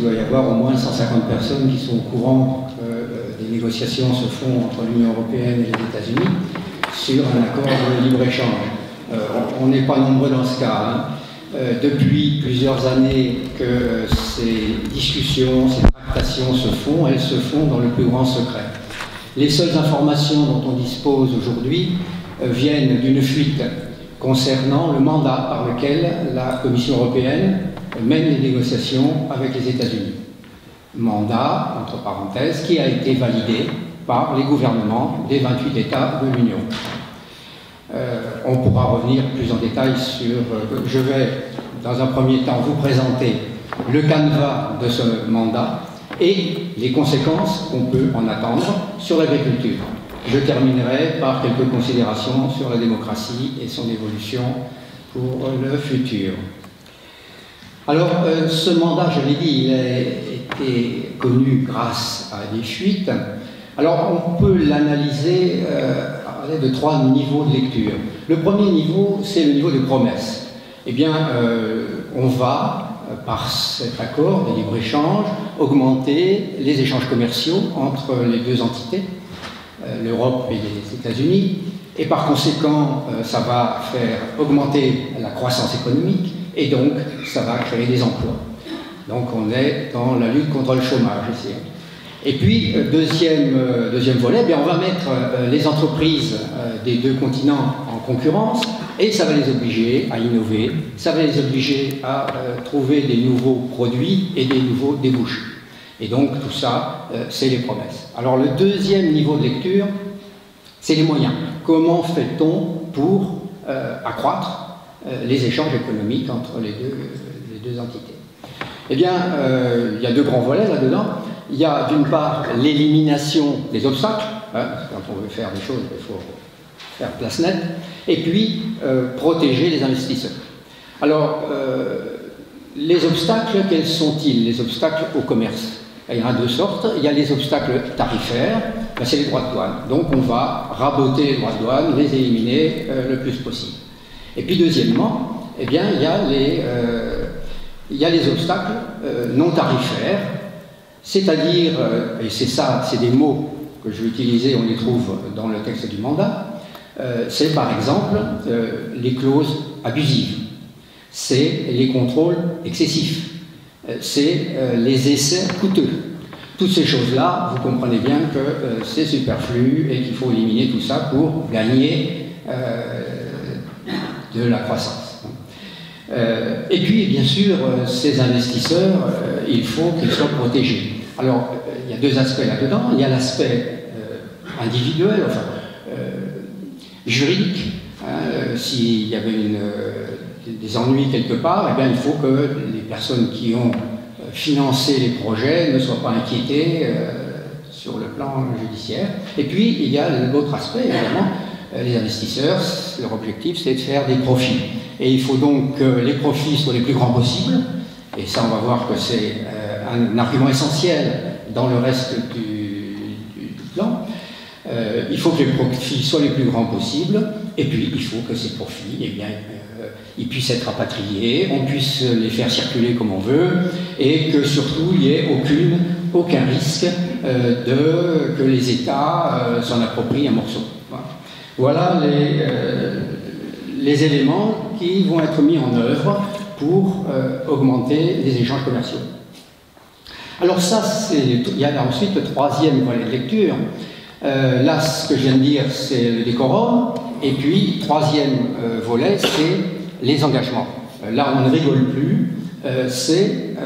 qu'il doit y avoir au moins 150 personnes qui sont au courant que des négociations se font entre l'Union européenne et les États-Unis sur un accord de libre-échange. On n'est pas nombreux dans ce cas. Hein. Depuis plusieurs années que ces discussions, ces tractations se font, elles se font dans le plus grand secret. Les seules informations dont on dispose aujourd'hui viennent d'une fuite concernant le mandat par lequel la Commission européenne mène les négociations avec les États-Unis. Mandat, entre parenthèses, qui a été validé par les gouvernements des 28 États de l'Union. On pourra revenir plus en détail sur... Je vais, dans un premier temps, vous présenter le canevas de ce mandat et les conséquences qu'on peut en attendre sur l'agriculture. Je terminerai par quelques considérations sur la démocratie et son évolution pour le futur. Alors, ce mandat, je l'ai dit, il a été connu grâce à des fuites. Alors, on peut l'analyser de trois niveaux de lecture. Le premier niveau, c'est le niveau de promesse. Eh bien, on va, par cet accord de libre-échange, augmenter les échanges commerciaux entre les deux entités, l'Europe et les États-Unis, et par conséquent, ça va faire augmenter la croissance économique, et donc, ça va créer des emplois. Donc, on est dans la lutte contre le chômage ici. Et puis, deuxième volet, eh bien, on va mettre les entreprises des deux continents en concurrence, et ça va les obliger à innover, ça va les obliger à trouver des nouveaux produits et des nouveaux débouchés. Et donc, tout ça, c'est les promesses. Alors, le deuxième niveau de lecture, c'est les moyens. Comment fait-on pour accroître les échanges économiques entre les deux entités? Eh bien, il y a deux grands volets là-dedans. Il y a d'une part l'élimination des obstacles, hein, quand on veut faire des choses, il faut faire place nette, et puis protéger les investisseurs. Alors, les obstacles, quels sont-ils? Les obstacles au commerce. Il y en a deux sortes. Il y a les obstacles tarifaires, ben, c'est les droits de douane. Donc on va raboter les droits de douane, les éliminer le plus possible. Et puis deuxièmement, eh bien, il y a les obstacles non tarifaires, c'est-à-dire, et c'est ça, c'est des mots que je vais utiliser, on les trouve dans le texte du mandat, c'est par exemple les clauses abusives, c'est les contrôles excessifs, c'est les essais coûteux. Toutes ces choses-là, vous comprenez bien que c'est superflu et qu'il faut éliminer tout ça pour gagner de la croissance. Et puis, bien sûr, ces investisseurs, il faut qu'ils soient protégés. Alors, il y a deux aspects là-dedans. Il y a l'aspect individuel, enfin, juridique. Hein, s'il y avait des ennuis quelque part, eh bien, il faut que les personnes qui ont financé les projets ne soient pas inquiétées sur le plan judiciaire. Et puis, il y a l'autre aspect, évidemment. Les investisseurs, leur objectif, c'est de faire des profits. Et il faut donc que les profits soient les plus grands possibles. Et ça, on va voir que c'est un argument essentiel dans le reste du plan. Il faut que les profits soient les plus grands possibles. Et puis, il faut que ces profits, eh bien, ils puissent être rapatriés, on puisse les faire circuler comme on veut, et que surtout, il n'y ait aucun risque que les États s'en approprient un morceau. Voilà les éléments qui vont être mis en œuvre pour augmenter les échanges commerciaux. Alors ça, il y a ensuite le troisième volet de lecture. Là, ce que je viens de dire, c'est le décorum. Et puis, troisième volet, c'est les engagements. Là, on ne rigole plus. C'est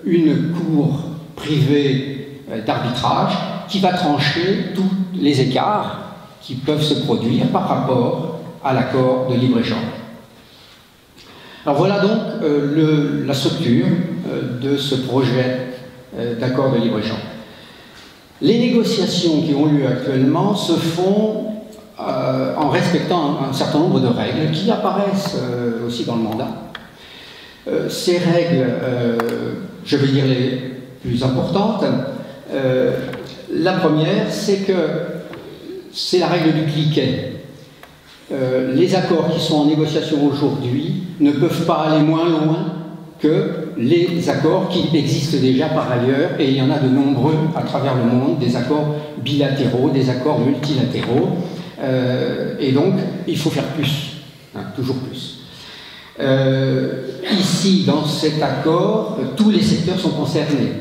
une cour privée d'arbitrage qui va trancher tous les écarts qui peuvent se produire par rapport à l'accord de libre-échange. Alors voilà donc la structure de ce projet d'accord de libre-échange. Les négociations qui ont lieu actuellement se font en respectant un certain nombre de règles qui apparaissent aussi dans le mandat. Ces règles, je vais dire les plus importantes. La première, c'est que c'est la règle du cliquet. Les accords qui sont en négociation aujourd'hui ne peuvent pas aller moins loin que les accords qui existent déjà par ailleurs, et il y en a de nombreux à travers le monde, des accords bilatéraux, des accords multilatéraux, et donc il faut faire plus, hein, toujours plus. Ici, dans cet accord, tous les secteurs sont concernés.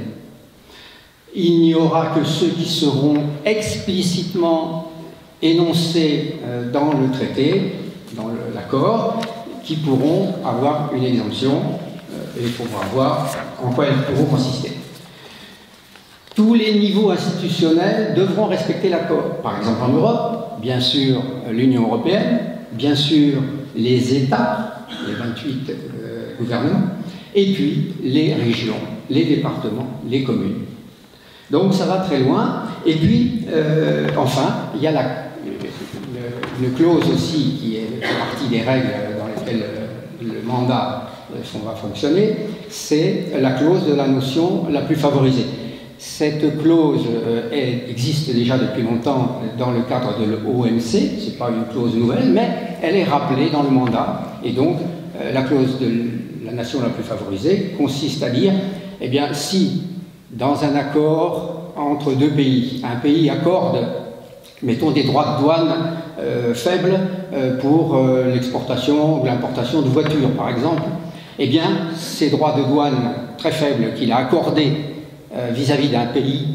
Il n'y aura que ceux qui seront explicitement énoncés dans le traité, dans l'accord, qui pourront avoir une exemption, et il faudra voir en quoi elles pourront consister. Tous les niveaux institutionnels devront respecter l'accord. Par exemple en Europe, bien sûr l'Union européenne, bien sûr les États, les 28 gouvernements, et puis les régions, les départements, les communes. Donc ça va très loin. Et puis, enfin, il y a une clause aussi qui fait partie des règles dans lesquelles le mandat va fonctionner, c'est la clause de la notion la plus favorisée. Cette clause existe déjà depuis longtemps dans le cadre de l'OMC, ce n'est pas une clause nouvelle, mais elle est rappelée dans le mandat. Et donc, la clause de la nation la plus favorisée consiste à dire, eh bien, si dans un accord entre deux pays, un pays accorde, mettons, des droits de douane faibles pour l'exportation ou l'importation de voitures, par exemple, eh bien, ces droits de douane très faibles qu'il a accordés vis-à-vis d'un pays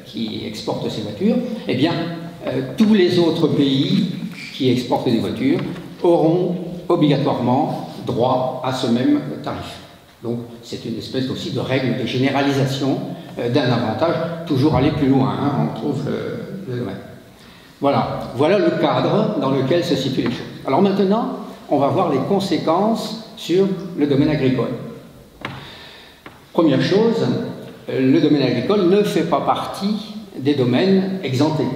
qui exporte ces voitures, eh bien, tous les autres pays qui exportent des voitures auront obligatoirement droit à ce même tarif. Donc, c'est une espèce aussi de règle de généralisation d'un avantage, toujours aller plus loin, hein, on trouve le domaine. Voilà. Voilà le cadre dans lequel se situent les choses. Alors maintenant, on va voir les conséquences sur le domaine agricole. Première chose, le domaine agricole ne fait pas partie des domaines exemptés.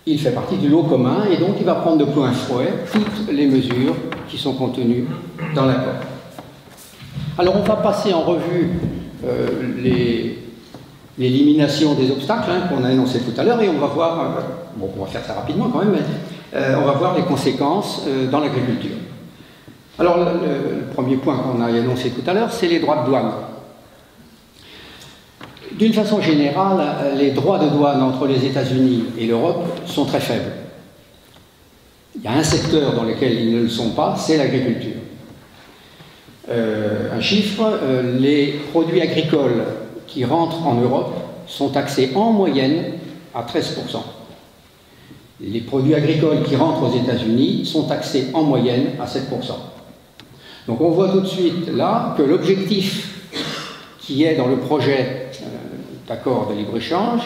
Il fait partie du lot commun et donc il va prendre de plein fouet toutes les mesures qui sont contenues dans l'accord. Alors on va passer en revue l'élimination des obstacles qu'on a énoncés tout à l'heure et on va voir, bon on va faire ça rapidement quand même, mais on va voir les conséquences dans l'agriculture. Alors le premier point qu'on a énoncé tout à l'heure, c'est les droits de douane. D'une façon générale, les droits de douane entre les États-Unis et l'Europe sont très faibles. Il y a un secteur dans lequel ils ne le sont pas, c'est l'agriculture. Un chiffre, les produits agricoles qui rentrent en Europe sont taxés en moyenne à 13%. Les produits agricoles qui rentrent aux États-Unis sont taxés en moyenne à 7%. Donc on voit tout de suite là que l'objectif qui est dans le projet d'accord de libre-échange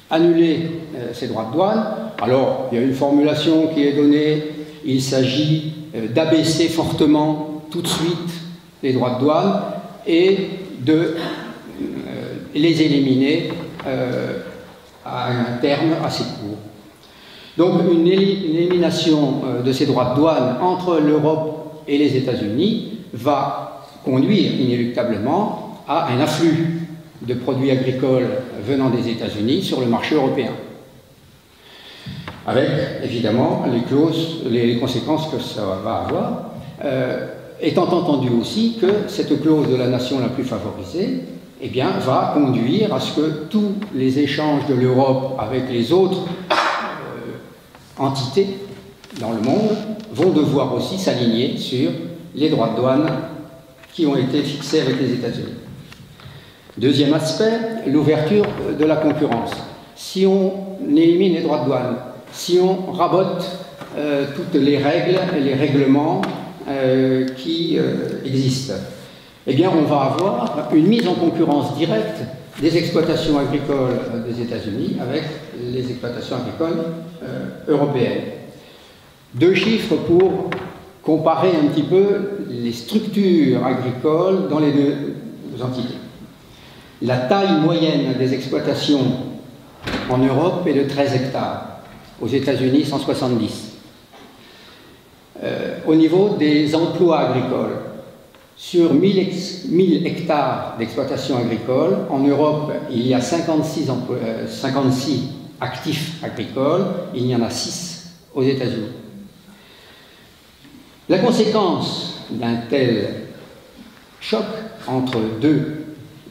d'annuler ces droits de douane. Alors, il y a une formulation qui est donnée, il s'agit d'abaisser fortement tout de suite les droits de douane et de les éliminer à un terme assez court. Donc, une élimination de ces droits de douane entre l'Europe et les États-Unis va conduire inéluctablement à un afflux de produits agricoles venant des États-Unis sur le marché européen. Avec, évidemment, les conséquences que ça va avoir, étant entendu aussi que cette clause de la nation la plus favorisée, eh bien, va conduire à ce que tous les échanges de l'Europe avec les autres entités dans le monde vont devoir aussi s'aligner sur les droits de douane qui ont été fixés avec les États-Unis. Deuxième aspect, l'ouverture de la concurrence. Si on élimine les droits de douane, si on rabote toutes les règles et les règlements qui existent, eh bien on va avoir une mise en concurrence directe des exploitations agricoles des États-Unis avec les exploitations agricoles européennes. Deux chiffres pour comparer un petit peu les structures agricoles dans les deux entités. La taille moyenne des exploitations en Europe est de 13 hectares, aux États-Unis 170. Au niveau des emplois agricoles, sur 1000 hectares d'exploitation agricole, en Europe il y a 56 actifs agricoles, il y en a 6 aux États-Unis. La conséquence d'un tel choc entre deux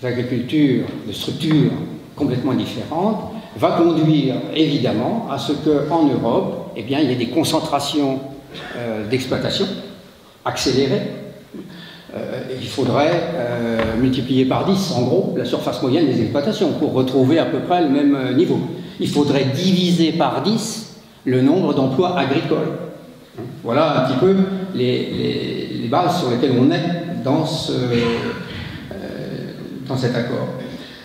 agricultures de structures complètement différentes va conduire évidemment à ce qu'en Europe, eh bien, il y ait des concentrations d'exploitation accélérées. Il faudrait multiplier par 10, en gros, la surface moyenne des exploitations pour retrouver à peu près le même niveau. Il faudrait diviser par 10 le nombre d'emplois agricoles. Voilà un petit peu les bases sur lesquelles on est dans cet accord.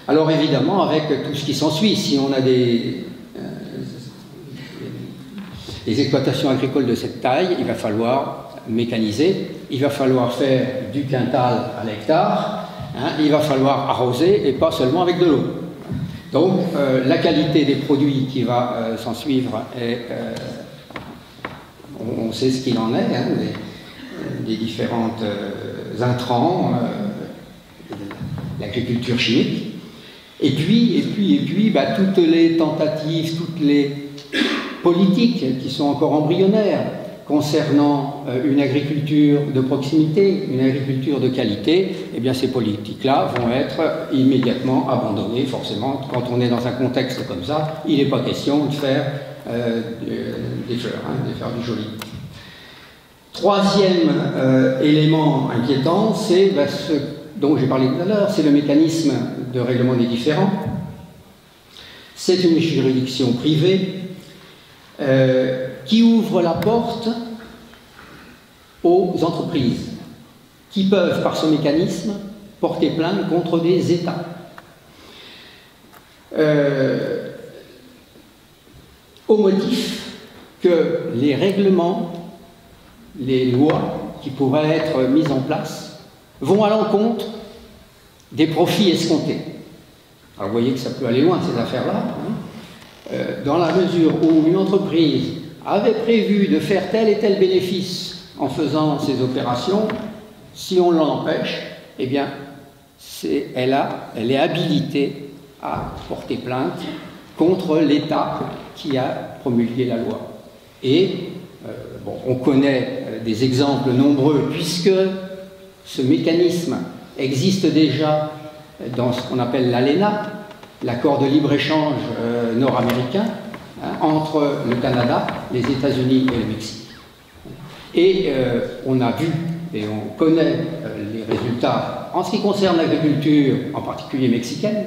Alors évidemment, avec tout ce qui s'ensuit, si on a des exploitations agricoles de cette taille, il va falloir mécaniser, il va falloir faire du quintal à l'hectare, hein, il va falloir arroser et pas seulement avec de l'eau. Donc la qualité des produits qui va s'en suivre est, on sait ce qu'il en est, hein, des différents intrants, l'agriculture chimique. Et puis, bah, toutes les tentatives, toutes les politiques qui sont encore embryonnaires concernant une agriculture de proximité, une agriculture de qualité, eh bien ces politiques-là vont être immédiatement abandonnées, forcément. Quand on est dans un contexte comme ça, il n'est pas question de faire des fleurs, hein, de faire du joli. Troisième élément inquiétant, c'est ce dont j'ai parlé tout à l'heure, c'est le mécanisme de règlement des différends. C'est une juridiction privée qui ouvre la porte aux entreprises qui peuvent, par ce mécanisme, porter plainte contre des États. Au motif que les règlements, les lois qui pourraient être mises en place vont à l'encontre des profits escomptés. Alors vous voyez que ça peut aller loin ces affaires-là, hein. Dans la mesure où une entreprise avait prévu de faire tel et tel bénéfice en faisant ces opérations, si on l'en empêche, eh bien, elle est habilitée à porter plainte contre l'État qui a promulgué la loi. Et bon, on connaît des exemples nombreux, puisque ce mécanisme existe déjà dans ce qu'on appelle l'ALENA, l'accord de libre-échange nord-américain, hein, entre le Canada, les États-Unis et le Mexique. Et on a vu et on connaît les résultats en ce qui concerne l'agriculture, en particulier mexicaine,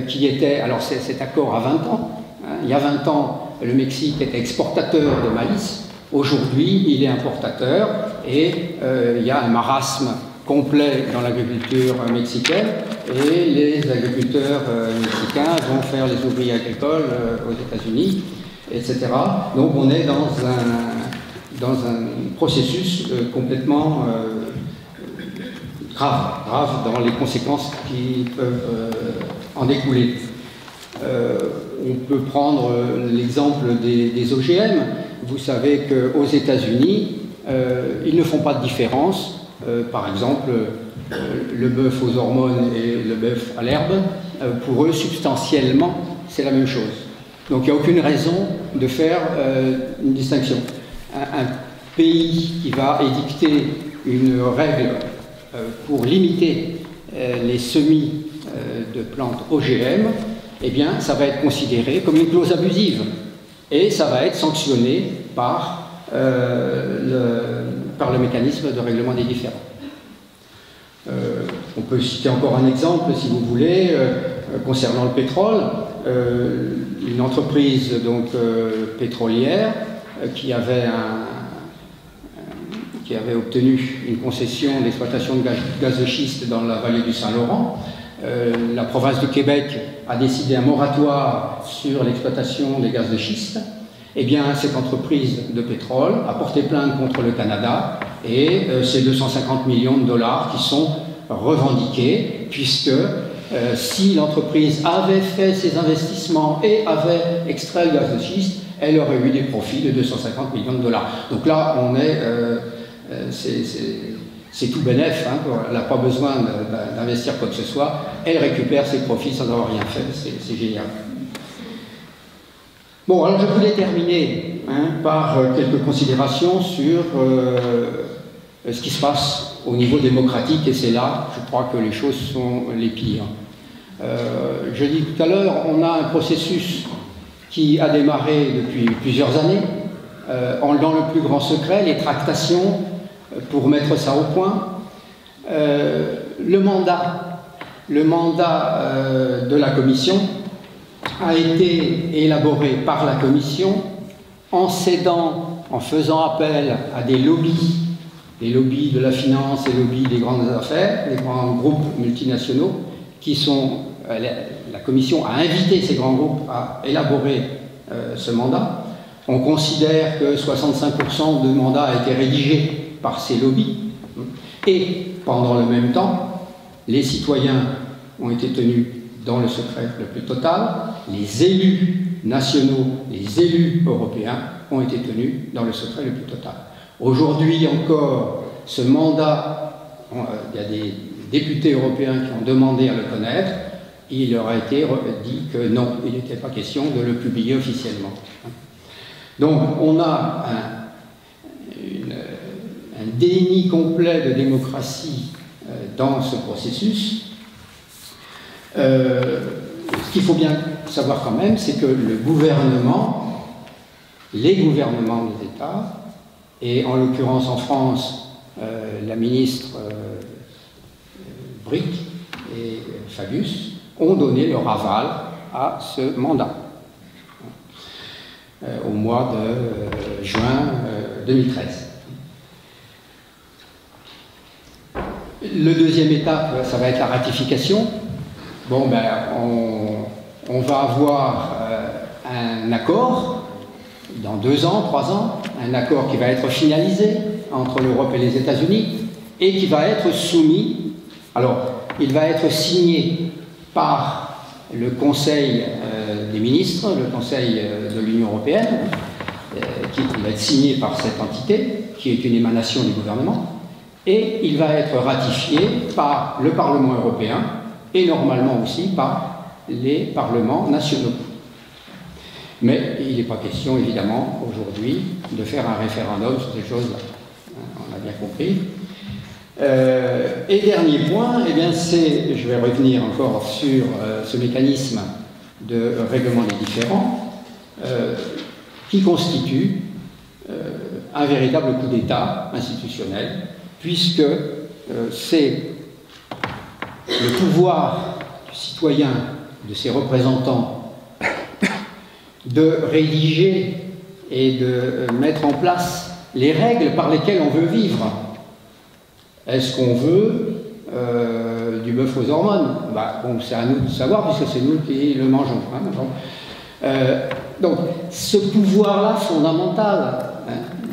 qui était, alors cet accord a 20 ans, hein, il y a 20 ans, le Mexique était exportateur de maïs, aujourd'hui il est importateur, et il y a un marasme complet dans l'agriculture mexicaine, et les agriculteurs mexicains vont faire les ouvriers agricoles aux États-Unis, etc. Donc on est dans un processus complètement grave dans les conséquences qui peuvent en découler. On peut prendre l'exemple des OGM. Vous savez qu'aux États-Unis, ils ne font pas de différence. Par exemple, le bœuf aux hormones et le bœuf à l'herbe, pour eux, substantiellement, c'est la même chose. Donc il n'y a aucune raison de faire une distinction. Un pays qui va édicter une règle pour limiter les semis de plantes OGM, eh bien, ça va être considéré comme une clause abusive et ça va être sanctionné par le mécanisme de règlement des différends. On peut citer encore un exemple, si vous voulez, concernant le pétrole. Une entreprise donc, pétrolière qui avait obtenu une concession d'exploitation de gaz de schiste dans la vallée du Saint-Laurent. La province du Québec a décidé un moratoire sur l'exploitation des gaz de schiste. Eh bien, cette entreprise de pétrole a porté plainte contre le Canada et c'est 250 millions de dollars qui sont revendiqués, puisque si l'entreprise avait fait ses investissements et avait extrait le gaz de schiste, elle aurait eu des profits de 250 millions de dollars. Donc là, on est... c'est tout bénef, hein, elle n'a pas besoin d'investir quoi que ce soit, elle récupère ses profits sans avoir rien fait, c'est génial. Bon, alors je voulais terminer par quelques considérations sur ce qui se passe au niveau démocratique, et c'est là, je crois, que les choses sont les pires. Je dis tout à l'heure, on a un processus qui a démarré depuis plusieurs années, dans le plus grand secret, les tractations pour mettre ça au point. Le mandat de la Commission a été élaboré par la Commission en cédant, en faisant appel à des lobbies, les lobbies de la finance et les lobbies des grandes affaires, les grands groupes multinationaux, qui sont... La Commission a invité ces grands groupes à élaborer ce mandat. On considère que 65% de mandat a été rédigé par ces lobbies. Et pendant le même temps, les citoyens ont été tenus dans le secret le plus total. Les élus nationaux, les élus européens ont été tenus dans le secret le plus total. Aujourd'hui encore, ce mandat, il y a des députés européens qui ont demandé à le connaître. Il leur a été dit que non, il n'était pas question de le publier officiellement. Donc on a un déni complet de démocratie dans ce processus. Ce qu'il faut bien savoir quand même, c'est que le gouvernement, les gouvernements des États, et en l'occurrence en France, la ministre Brick et Fabius, ont donné leur aval à ce mandat au mois de juin 2013. Le deuxième étape, ça va être la ratification. Bon, ben, on va avoir un accord dans 2 ans, 3 ans, un accord qui va être finalisé entre l'Europe et les États-Unis et qui va être soumis. Alors, il va être signé par le Conseil des ministres, le Conseil de l'Union européenne, qui va être signé par cette entité, qui est une émanation du gouvernement, et il va être ratifié par le Parlement européen et normalement aussi par les parlements nationaux. Mais il n'est pas question, évidemment, aujourd'hui, de faire un référendum sur ces choses-là. On a bien compris. Et dernier point, eh bien je vais revenir encore sur ce mécanisme de règlement des différends qui constitue un véritable coup d'État institutionnel, puisque c'est le pouvoir du citoyen, de ses représentants, de rédiger et de mettre en place les règles par lesquelles on veut vivre. Est-ce qu'on veut du bœuf aux hormones? Bon, c'est à nous de savoir, puisque c'est nous qui le mangeons. Hein, donc, ce pouvoir-là fondamental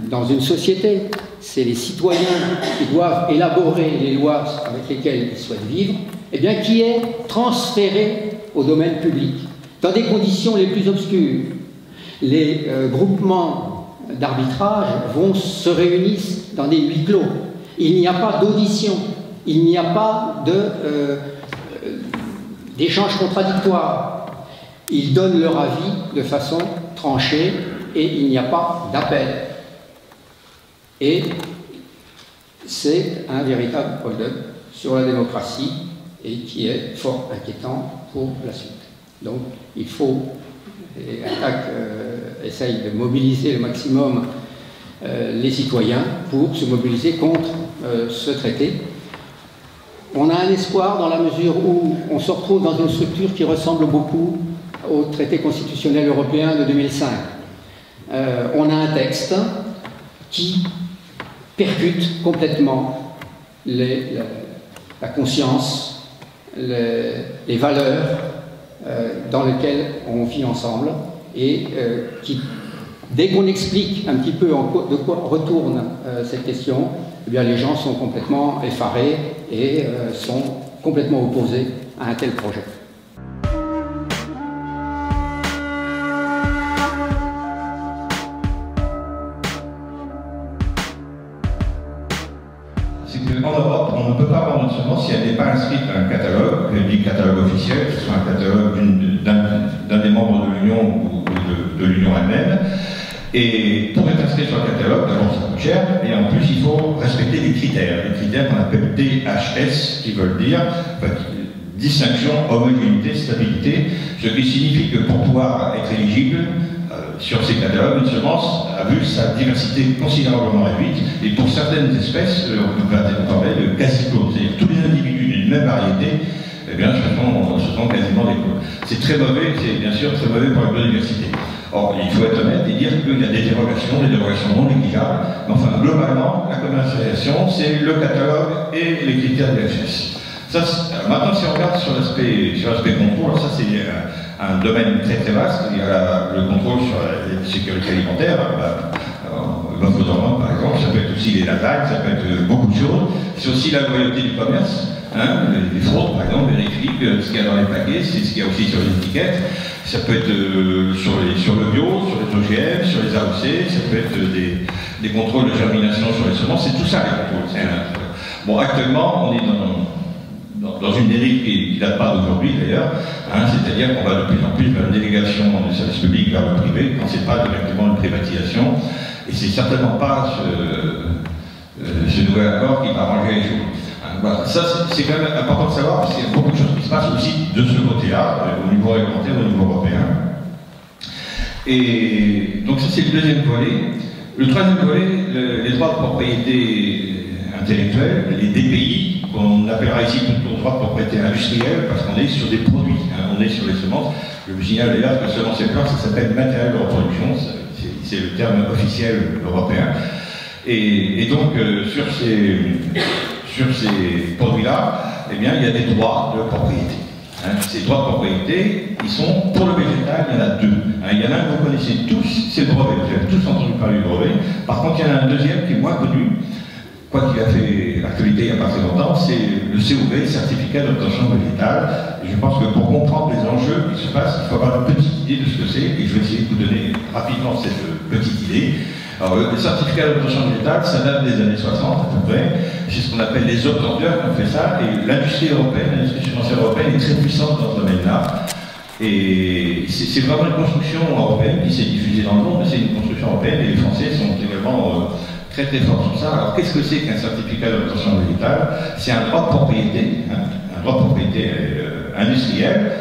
dans une société, c'est les citoyens qui doivent élaborer les lois avec lesquelles ils souhaitent vivre, eh bien, qui est transféré au domaine public, dans des conditions les plus obscures. Les groupements d'arbitrage se réunissent dans des huis clos. Il n'y a pas d'audition, il n'y a pas d'échange contradictoire. Ils donnent leur avis de façon tranchée et il n'y a pas d'appel. Et c'est un véritable hold-up sur la démocratie et qui est fort inquiétant pour la suite. Donc il faut, et ATTAC essaye de mobiliser le maximum les citoyens pour se mobiliser contre ce traité. On a un espoir dans la mesure où on se retrouve dans une structure qui ressemble beaucoup au traité constitutionnel européen de 2005. On a un texte qui percute complètement la conscience, les valeurs dans lesquelles on vit ensemble et qui, dès qu'on explique un petit peu de quoi retourne cette question, eh bien les gens sont complètement effarés et sont complètement opposés à un tel projet. C'est qu'en Europe, on ne peut pas vendre une semence si elle n'est pas inscrite dans un catalogue, je dis catalogue officiel, que ce soit un catalogue d'un des membres de l'Union ou de l'Union elle-même. Et pour être inscrit sur le catalogue, d'abord ça coûte cher, et en plus il faut respecter des critères qu'on appelle DHS, qui veulent dire distinction, homogénéité, stabilité, ce qui signifie que pour pouvoir être éligible sur ces catalogues, une semence a vu sa diversité considérablement réduite, et pour certaines espèces, on peut parler de quasi-clones, c'est-à-dire tous les individus d'une même variété, eh bien, ce sont quasiment des clones. C'est très mauvais, c'est bien sûr très mauvais pour la biodiversité. Or, il faut être honnête et dire qu'il y a des dérogations non négligeables, mais enfin, globalement, la commercialisation, c'est le catalogue et les critères DHS. Ça, maintenant, si on regarde sur l'aspect contrôle, ça c'est un domaine très très vaste. Il y a le contrôle sur la sécurité alimentaire, l'offre dormante par exemple, ça peut être aussi les lasagnes, ça peut être beaucoup de choses. C'est aussi la loyauté du commerce, hein, les fraudes par exemple, vérifient que ce qu'il y a dans les paquets, c'est ce qu'il y a aussi sur les étiquettes. Ça peut être sur le bio, sur les OGM, sur les AOC, ça peut être des contrôles de germination sur les semences, c'est tout ça les contrôles. Bon, actuellement, on est dans une dérive qui ne date pas d'aujourd'hui d'ailleurs, hein, c'est-à-dire qu'on va de plus en plus vers une délégation du service public vers le privé, quand ce n'est pas directement une privatisation, et c'est certainement pas ce nouvel accord qui va arranger les choses. Hein, voilà. Ça c'est quand même important de savoir, parce qu'il y a beaucoup de choses qui se passent aussi de ce côté-là, au niveau réglementaire, au niveau européen. Et donc ça c'est le deuxième volet. Le troisième volet, les droits de propriété intellectuelle, les DPI, qu'on appellera ici plutôt droit de propriété industrielle, parce qu'on est sur des produits, hein, on est sur les semences. Je vous signale d'ailleurs que semences et plantes, ça s'appelle matériel de reproduction, c'est le terme officiel européen. Et donc, sur ces produits-là, eh bien, il y a des droits de propriété. Hein. Ces droits de propriété, ils sont, pour le végétal, il y en a deux. Hein. Il y en a un que vous connaissez tous, c'est le brevet. Vous avez tous entendu parler du brevet. Par contre, il y en a un deuxième qui est moins connu, quoi qu'il a fait l'actualité il n'y a pas très longtemps, c'est le COV, Certificat d'obtention végétale. Et je pense que pour comprendre les enjeux qui se passent, il faut avoir une petite idée de ce que c'est, et je vais essayer de vous donner rapidement cette petite idée. Alors, le certificat d'obtention végétale, ça date des années 60 à peu près. C'est ce qu'on appelle les obtenteurs qui ont fait ça, et l'industrie européenne, l'industrie financière européenne est très puissante dans ce domaine-là. Et c'est vraiment une construction européenne qui s'est diffusée dans le monde, mais c'est une construction européenne, et les Français sont également très très fort sur ça. Alors qu'est-ce que c'est qu'un certificat d'obtention végétale? C'est un droit de propriété, hein, un droit de propriété industrielle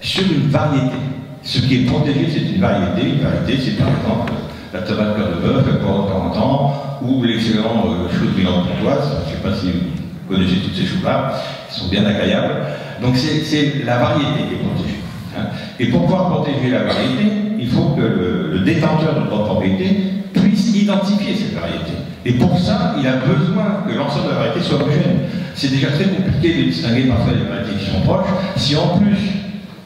sur une variété. Ce qui est protégé, c'est une variété. Une variété, c'est par exemple la tomate cœur de bœuf, le poireau de Carentan, ou l'excellent chou de Milan-Pontoise. Je ne sais pas si vous connaissez toutes ces choux-là, qui sont bien agréables. Donc c'est la variété qui est protégée. Hein. Et pour pouvoir protéger la variété, il faut que le détenteur de droit de propriété puisse identifier cette variété. Et pour ça, il a besoin que l'ensemble de la variété soit homogène. C'est déjà très compliqué de distinguer parfois les variétés qui sont proches. Si en plus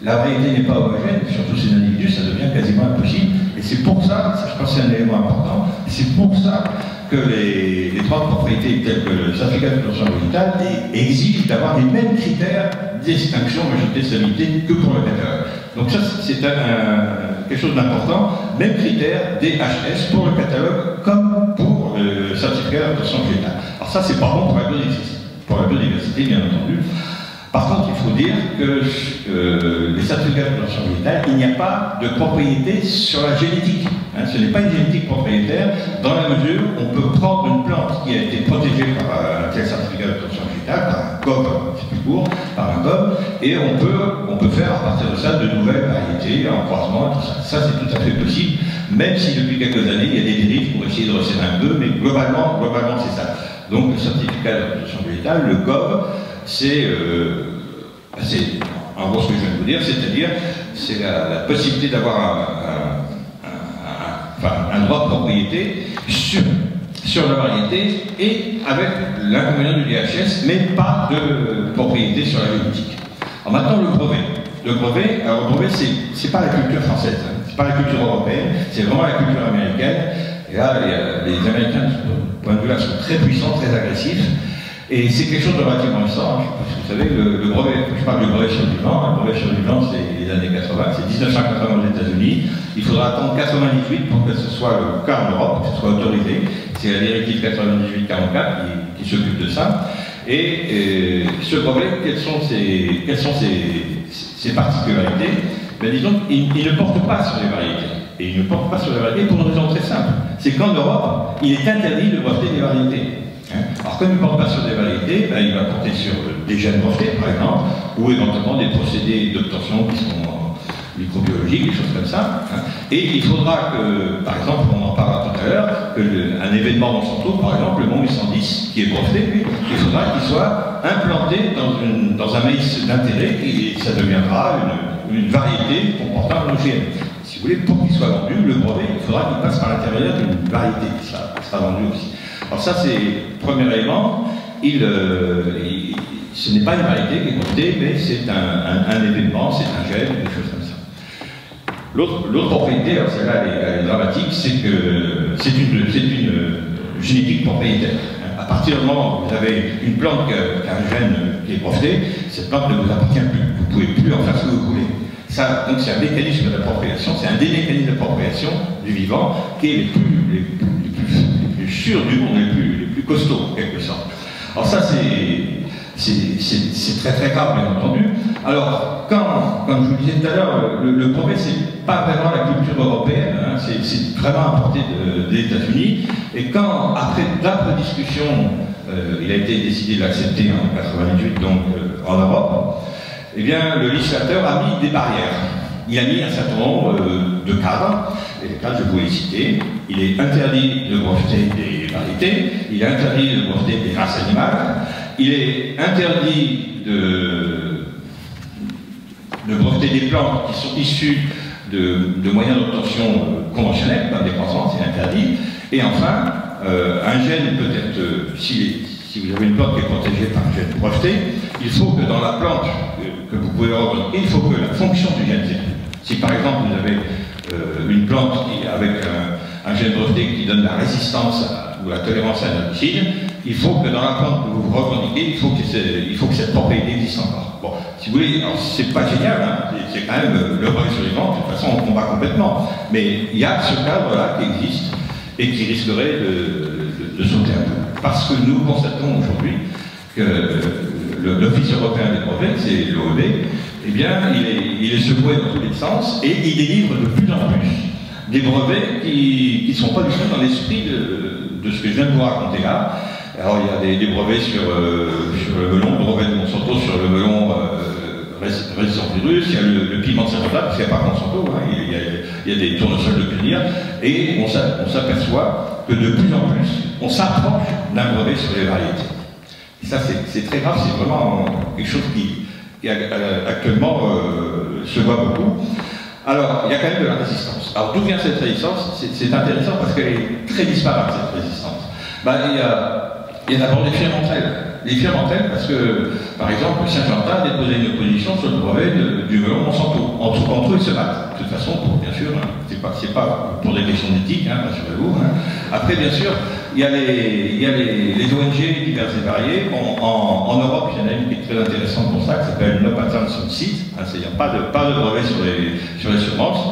la variété n'est pas homogène, surtout ces individus, ça devient quasiment impossible. Et c'est pour ça, je pense que c'est un élément important, c'est pour ça que les droits de propriété tels que le certificat d'obtention végétale exigent d'avoir les mêmes critères distinction, homogénéité, stabilité que pour le catalogue. Donc ça, c'est quelque chose d'important. Même critère DHS pour le catalogue comme pour le certificat d'obtention végétale. Alors ça, c'est pas bon pour la biodiversité, bien entendu. Par contre, il faut dire que les certificats d'obtention végétale, il n'y a pas de propriété sur la génétique. Hein, ce n'est pas une génétique propriétaire, dans la mesure où on peut prendre une plante qui a été protégée par un tel certificat d'obtention végétale, par un COB, c'est plus court, par un COB, et on peut faire à partir de ça de nouvelles variétés, en croisement et tout ça. Ça, c'est tout à fait possible, même si depuis quelques années, il y a des dérives pour essayer de resserrer un peu, mais globalement c'est ça. Donc le certificat d'obtention végétale, le COB, c'est en gros ce que je viens de vous dire, c'est-à-dire c'est la possibilité d'avoir un droit de propriété sur la variété et avec l'inconvénient du DHS, mais pas de propriété sur la génétique. Alors maintenant le brevet. Le brevet, c'est pas la culture française, hein, c'est pas la culture européenne, c'est vraiment la culture américaine. Et là, les Américains, de ce point de vue-là, sont très puissants, très agressifs. Et c'est quelque chose de relativement récent. Je ne sais pas si vous savez, le brevet, je parle du brevet sur le vivant, le brevet sur le vivant, c'est les années 80, c'est 1980 aux États-Unis. Il faudra attendre 98 pour que ce soit le cas en Europe, que ce soit autorisé. C'est la directive 98-44 qui s'occupe de ça. Et ce brevet, quelles sont ses particularités? Ben, disons, il ne porte pas sur les variétés. Et il ne porte pas sur les variétés pour une raison très simple. C'est qu'en Europe, il est interdit de breveter des variétés. Alors comme il ne porte pas sur des variétés, ben, il va porter sur des gènes brevetés, par exemple, ou éventuellement des procédés d'obtention qui sont microbiologiques, des choses comme ça. Et il faudra que, par exemple, on en parlera tout à l'heure, qu'un événement dans son tour, par exemple, le Mont 810, qui est breveté, lui, il faudra qu'il soit implanté dans un maïs d'intérêt et ça deviendra une variété comportant un OGM. Si vous voulez, pour qu'il soit vendu, le brevet, il faudra qu'il passe par l'intérieur d'une variété qui sera vendue aussi. Alors ça, c'est le premier élément. Ce n'est pas une variété qui est brevetée, mais c'est un événement, c'est un gène, des choses comme ça. L'autre propriété, alors celle-là elle est dramatique, c'est que c'est une génétique propriétaire. À partir du moment où vous avez une plante qui a un gène qui est breveté, cette plante ne vous appartient plus. Vous ne pouvez plus en faire ce que vous voulez. Ça, donc c'est un mécanisme d'appropriation, c'est un des mécanismes d'appropriation du vivant qui est les plus sûrs du monde, les plus costauds en quelque sorte. Alors ça c'est très très grave bien entendu. Alors comme je vous le disais tout à l'heure, le brevet c'est pas vraiment la culture européenne, hein, c'est vraiment importé des États-Unis. Et quand après d'âpres discussions, il a été décidé de l'accepter en 1998 donc en Europe, eh bien, le législateur a mis des barrières. Il a mis un certain nombre de cadres, et les cadres, je vous les citer. Il est interdit de breveter des variétés, il est interdit de breveter des races animales, il est interdit de breveter des plantes qui sont issues de moyens d'obtention conventionnels, comme des croissances, c'est interdit. Et enfin, un gène peut être, si vous avez une plante qui est protégée par un gène breveté, il faut que dans la plante que vous pouvez reproduire, il faut que la fonction du gène s'écoule. Si par exemple vous avez une plante avec un gène breveté qui donne la résistance ou la tolérance à un herbicide, il faut que dans la plante que vous revendiquez, il faut que cette propriété existe encore. Bon, si vous voulez, c'est pas génial, hein, c'est quand même le brevet sur les ventes, de toute façon on combat complètement, mais il y a ce cadre-là qui existe et qui risquerait de sauter un peu. Parce que nous constatons aujourd'hui que l'Office européen des brevets, c'est l'OEB, eh bien, il est secoué dans tous les sens et il délivre de plus en plus des brevets qui ne sont pas du tout dans l'esprit de ce que je viens de vous raconter là. Alors, il y a des brevets sur le melon, le brevet de Monsanto sur le melon résistant au virus, il y a le piment de Saint-Gothard, parce qu'il n'y a pas Monsanto, hein, il y a des tournesols de pionniers, et on s'aperçoit que de plus en plus, on s'approche d'un brevet sur les variétés. Et ça, c'est très grave, c'est vraiment quelque chose qui actuellement se voit beaucoup. Alors, il y a quand même de la résistance. Alors, d'où vient cette résistance? C'est intéressant parce qu'elle est très disparate, cette résistance. Ben, il y a d'abord des firmes entre elles. Les firmes entre elles parce que, par exemple, Syngenta a déposé une opposition sur le brevet du melon Monsanto. Entre eux, ils se battent. De toute façon, bien sûr, hein, c'est pas pour des questions d'éthique, hein, rassurez-vous. Hein. Après, bien sûr, il y a les ONG diverses et variées. En Europe, il y en a une qui est très intéressante pour ça, qui s'appelle No Patent on Seed. Hein, c'est-à-dire pas de brevet sur les semences,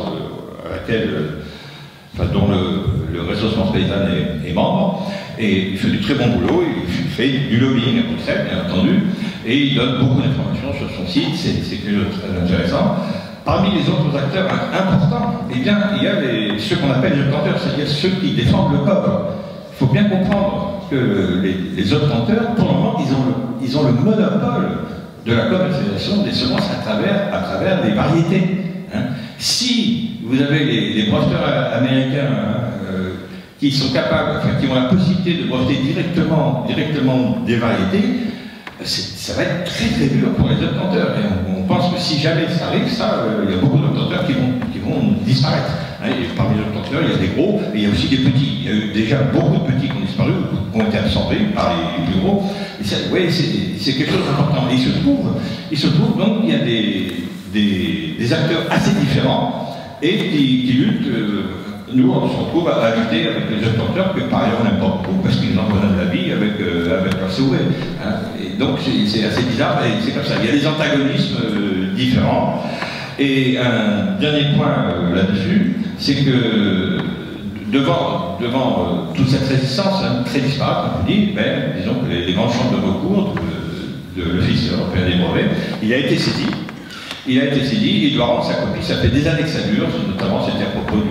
dont le réseau Semences Paysannes est membre. Et il fait du très bon boulot, il fait du lobbying à Bruxelles, bien entendu, et il donne beaucoup d'informations sur son site, c'est quelque chose de très intéressant. Parmi les autres acteurs importants, eh bien, il y a ceux qu'on appelle les obtenteurs, c'est-à-dire ceux qui défendent le COB. Il faut bien comprendre que les obtenteurs, pour le moment, ils ont le monopole de la commercialisation des semences à travers les variétés. Hein. Si vous avez les breveteurs américains qui sont capables, enfin, qui ont la possibilité de breveter directement des variétés, ça va être très très dur pour les obtenteurs. Et on pense que si jamais ça arrive, il y a beaucoup d'obtenteurs qui vont disparaître. Hein, et parmi les obtenteurs, il y a des gros, et il y a aussi des petits. Il y a eu déjà beaucoup de petits qui ont disparu, qui ont été absorbés par les plus gros. Et ça, ouais, c'est quelque chose d'important. Et il se trouve donc qu'il y a des acteurs assez différents et qui luttent. Nous, on se retrouve à lutter avec les obtenteurs que par ailleurs on n'aime pas beaucoup parce qu'ils en donnent la vie avec leur COE. Hein. Et donc c'est assez bizarre, et c'est comme ça. Il y a des antagonismes différents. Et un dernier point là-dessus, c'est que devant toute cette résistance très disparate, comme je dis, disons que les grandes chambres de recours de l'Office européen des brevets, il a été saisi. il a été saisi, il doit rendre sa copie. Ça fait des années que ça dure, notamment c'était à propos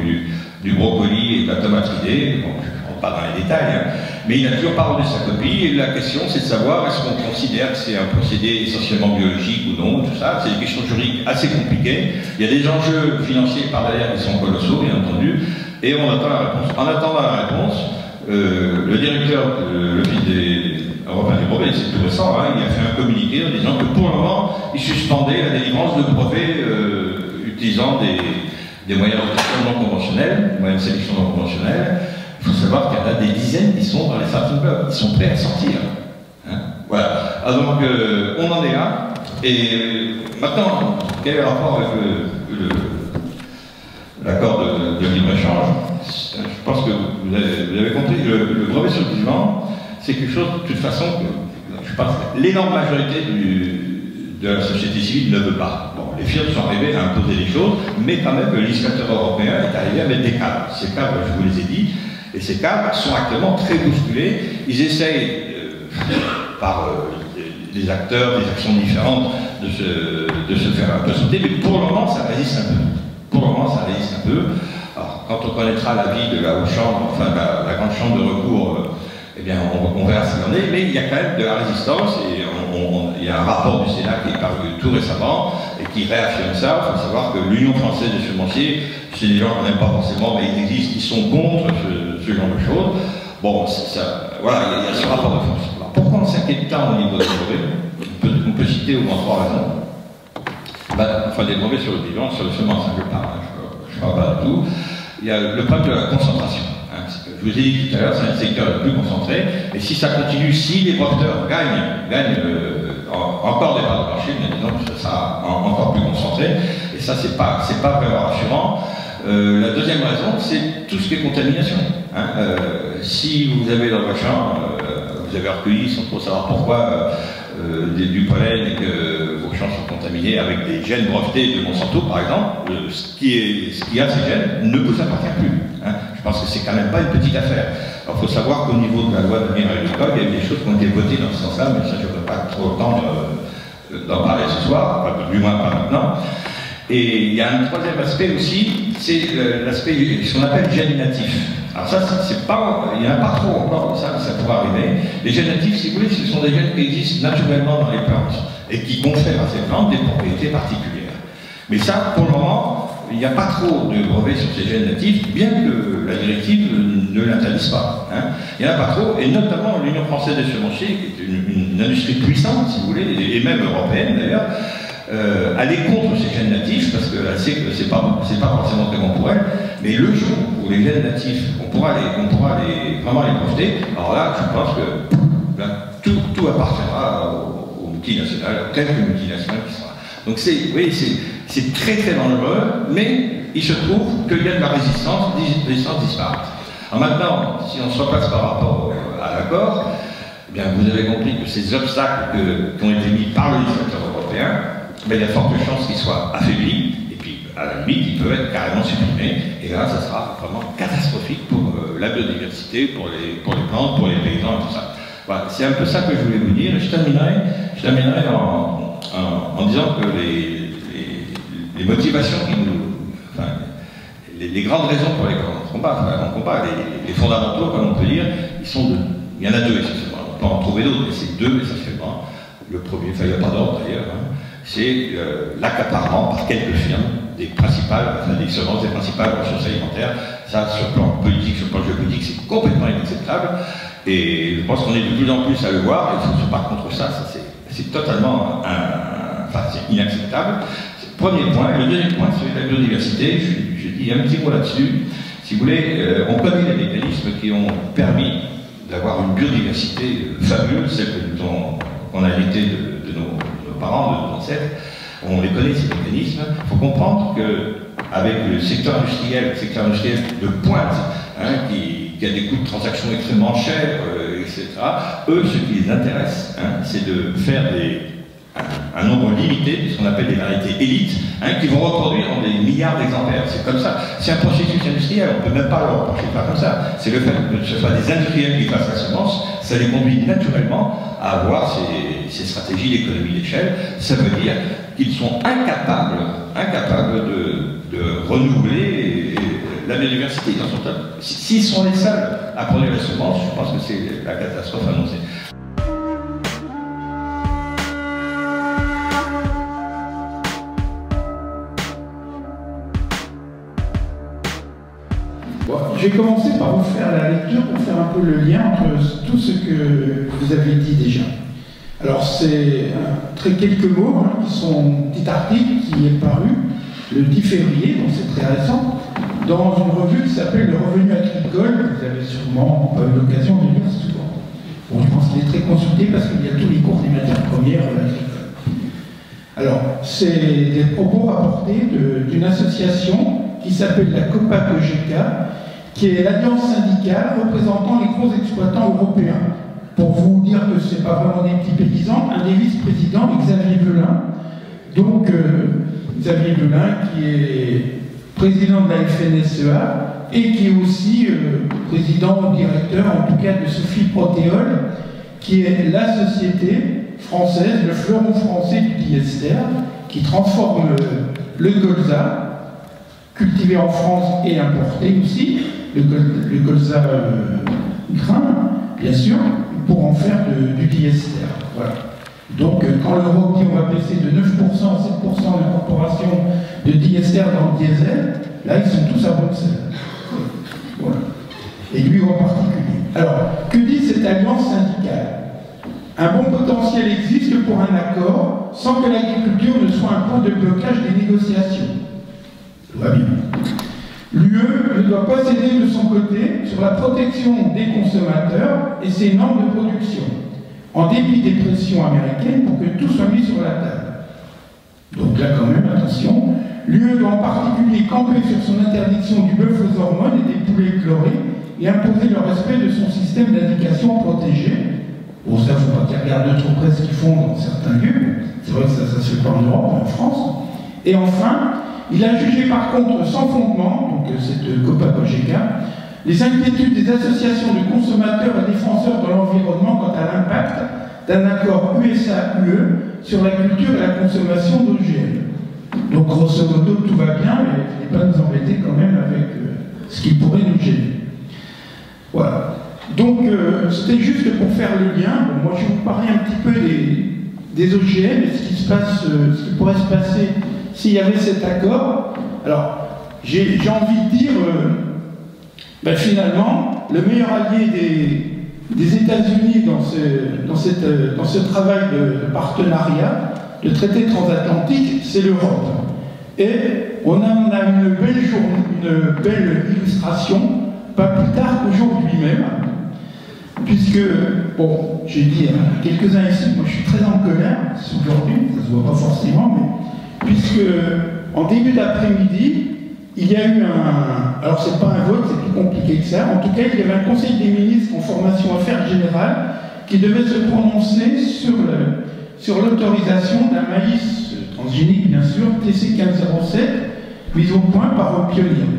du brocoli et de la tomate ridée. Bon, je ne rentre pas dans les détails, hein, mais il n'a toujours pas rendu sa copie. Et la question, c'est de savoir est-ce qu'on considère que c'est un procédé essentiellement biologique ou non, tout ça. C'est des questions juridiques assez compliquées. Il y a des enjeux financiers par derrière qui sont colossaux, bien entendu, et on attend la réponse. En attendant la réponse, le directeur de l'Office européen des brevets, c'est tout récent, hein, il a fait un communiqué en disant que pour le moment, il suspendait la délivrance de brevets utilisant des moyens de sélection non conventionnels, des moyens de sélection non conventionnels. Il faut savoir qu'il y en a des dizaines qui sont dans les starting blocks, ils sont prêts à sortir. Hein, voilà. Alors donc, on en est là. Et maintenant, quel est le rapport avec l'accord de libre-échange? Je pense que vous avez compris, le brevet sur le vivant, c'est quelque chose, de toute façon, que je pense que l'énorme majorité de la société civile ne veut pas. Bon, les firmes sont arrivées à imposer des choses, mais quand même, le législateur européen est arrivé à mettre des cadres. Ces cadres, je vous les ai dit, et ces cadres sont actuellement très bousculés. Ils essayent, par des acteurs, des actions différentes, de se faire un peu sauter, mais pour le moment, ça résiste un peu. Pour le moment, ça résiste un peu. Alors, quand on connaîtra l'avis de la haute chambre, enfin la grande chambre de recours, eh bien, on verra ce qu'il en est, mais il y a quand même de la résistance, et il y a un rapport du Sénat qui est paru tout récemment, et qui réaffirme ça. Il faut savoir que l'Union française des semenciers, c'est des gens qu'on n'aime pas forcément, mais ils existent, qui sont contre ce genre de choses. Bon, voilà, il y a ce rapport de force. Alors, pourquoi on s'inquiète tant au niveau des brevets? On peut citer au moins 3 raisons. Enfin, des brevets sur le vivant, sur le semence, je parle, je parle pas du tout. Il y a le problème de la concentration. Hein, je vous ai dit tout à l'heure, c'est un secteur le plus concentré, et si ça continue, si les breveteurs gagnent encore des parts de marché, bien évidemment, ça sera encore plus concentré, et ça, c'est pas vraiment rassurant. La deuxième raison, c'est tout ce qui est contamination. Hein. Si vous avez dans votre chambre, vous avez recueilli sans trop savoir pourquoi du pollen et que vos champs sont contaminés avec des gènes brevetés de Monsanto, par exemple, ce qui a ces gènes ne vous appartient plus. Hein. Je pense que c'est quand même pas une petite affaire. Alors, il faut savoir qu'au niveau de la loi de l'avenir agricole, il y a eu des choses qui ont été votées dans ce sens-là, mais ça, je n'aurai pas trop le temps d'en parler ce soir, enfin, du moins pas maintenant. Et il y a un troisième aspect aussi, c'est l'aspect, ce qu'on appelle gène natif. Alors ça, c'est pas, il n'y en a pas trop encore de ça, mais ça pourrait arriver. Les gènes natifs, si vous voulez, ce sont des gènes qui existent naturellement dans les plantes et qui confèrent à ces plantes des propriétés particulières. Mais ça, pour le moment, il n'y a pas trop de brevets sur ces gènes natifs, bien que la directive ne l'interdise pas. Hein. Il n'y en a pas trop, et notamment l'Union française des semenciers, qui est une industrie puissante, si vous voulez, et même européenne d'ailleurs, aller contre ces gènes natifs, parce qu'elle sait que c'est pas forcément très bon pour elle, mais le jour où les gènes natifs, on pourra vraiment les breveter, alors là, je pense que là, tout appartiendra aux multinationales, à quelques multinationales qui sera. Donc vous voyez, c'est très très dangereux, mais il se trouve qu'il y a de la résistance disparate. Alors maintenant, si on se replace par rapport à l'accord, eh bien vous avez compris que ces obstacles qui ont été mis par le législateur européen, il y a de fortes chances qu'ils soient affaiblis, et puis à la limite, ils peuvent être carrément supprimés, et là, ça sera vraiment catastrophique pour la biodiversité, pour les plantes, pour les paysans et tout ça. Voilà, c'est un peu ça que je voulais vous dire, et je terminerai en disant que les motivations qui enfin, les grandes raisons pour lesquelles on combat, les fondamentaux, comme on peut dire, il y en a deux essentiellement, on peut en trouver d'autres, mais c'est deux essentiellement. Le premier, enfin il n'y a pas d'ordre d'ailleurs, hein, c'est l'accaparement par quelques firmes des semences des principales ressources alimentaires. Ça, sur le plan politique, sur le plan géopolitique, c'est complètement inacceptable. Et je pense qu'on est de plus en plus à le voir, et il faut se battre contre ça, c'est totalement c'est inacceptable. C'est le premier point. Et le deuxième point, c'est la biodiversité. Je dis un petit mot là-dessus. Si vous voulez, on connaît les mécanismes qui ont permis d'avoir une biodiversité fabuleuse, celle qu'on a héritée de nos parents, de nos ancêtres. On les connaît, ces mécanismes. Il faut comprendre qu'avec le secteur industriel de pointe, hein, qui a des coûts de transaction extrêmement chers, etc., eux, ce qui les intéresse, hein, c'est de faire un nombre limité de ce qu'on appelle des variétés élites, hein, qui vont reproduire en des milliards d'exemplaires. C'est comme ça. C'est un processus industriel, on ne peut même pas le reprocher pas comme ça. C'est le fait que ce soit des industriels qui fassent la semence, ça les conduit naturellement à avoir ces stratégies d'économie d'échelle. Ça veut dire qu'ils sont incapables de renouveler la biodiversité. S'ils sont les seuls à produire les semences, je pense que c'est la catastrophe annoncée. Bon, je vais commencer par vous faire la lecture pour faire un peu le lien entre tout ce que vous avez dit déjà. Alors c'est quelques mots qui sont un petit article qui est paru le 10 février, donc c'est très récent, dans une revue qui s'appelle Le Revenu agricole, que vous avez sûrement pas eu l'occasion de lire souvent. Bon, je pense qu'il est très consulté parce qu'il y a tous les cours des matières premières agricoles. Alors, c'est des propos rapportés d'une association qui s'appelle la COPA-COGECA, qui est l'alliance syndicale représentant les gros exploitants européens. Pour vous dire que ce n'est pas vraiment des petits paysans, un des vice-présidents, Xavier Belin. Donc, Xavier Belin, qui est président de la FNSEA et qui est aussi président ou directeur, en tout cas, de Sophie Protéol, qui est la société française, le fleuron français du diester, qui transforme le colza, cultivé en France et importé aussi, le colza grain, bien sûr, pour en faire du diester. Voilà. Donc, quand l'Europe dit on va baisser de 9% à 7% l'incorporation de diester dans le diesel, là, ils sont tous à Bruxelles. Voilà. Et lui en particulier. Alors, que dit cette alliance syndicale? Un bon potentiel existe pour un accord sans que l'agriculture ne soit un point de blocage des négociations. Tout va bien. L'UE ne doit pas céder de son côté sur la protection des consommateurs et ses normes de production, en dépit des pressions américaines pour que tout soit mis sur la table. Donc là, quand même, attention, l'UE doit en particulier camper sur son interdiction du bœuf aux hormones et des poulets chlorés et imposer le respect de son système d'indication protégée. Bon, ça, il ne faut pas qu'ils regardent de trop près ce qu'ils font dans certains lieux. C'est vrai que ça se fait pas en Europe, en France. Et enfin, il a jugé par contre sans fondement, donc cette COPA-COGECA, les inquiétudes des associations de consommateurs et défenseurs de l'environnement quant à l'impact d'un accord USA-UE sur la culture et la consommation d'OGM. Donc grosso modo, tout va bien, mais il ne faut pas nous embêter quand même avec ce qui pourrait nous gêner. Voilà. Donc c'était juste pour faire le lien. Bon, moi je vais vous parler un petit peu des OGM et ce qui pourrait se passer s'il y avait cet accord. Alors, j'ai envie de dire, finalement, le meilleur allié des États-Unis dans ce travail de partenariat, de traité transatlantique, c'est l'Europe. Et on en a une belle illustration, pas plus tard qu'aujourd'hui même, puisque, bon, j'ai dit à quelques-uns ici, moi je suis très en colère, aujourd'hui, ça se voit pas forcément, mais puisque en début d'après-midi, il y a eu alors c'est pas un vote, c'est plus compliqué que ça, en tout cas il y avait un conseil des ministres en formation affaires générales qui devait se prononcer sur l'autorisation d'un maïs transgénique bien sûr, TC1507, mis au point par Pioneer.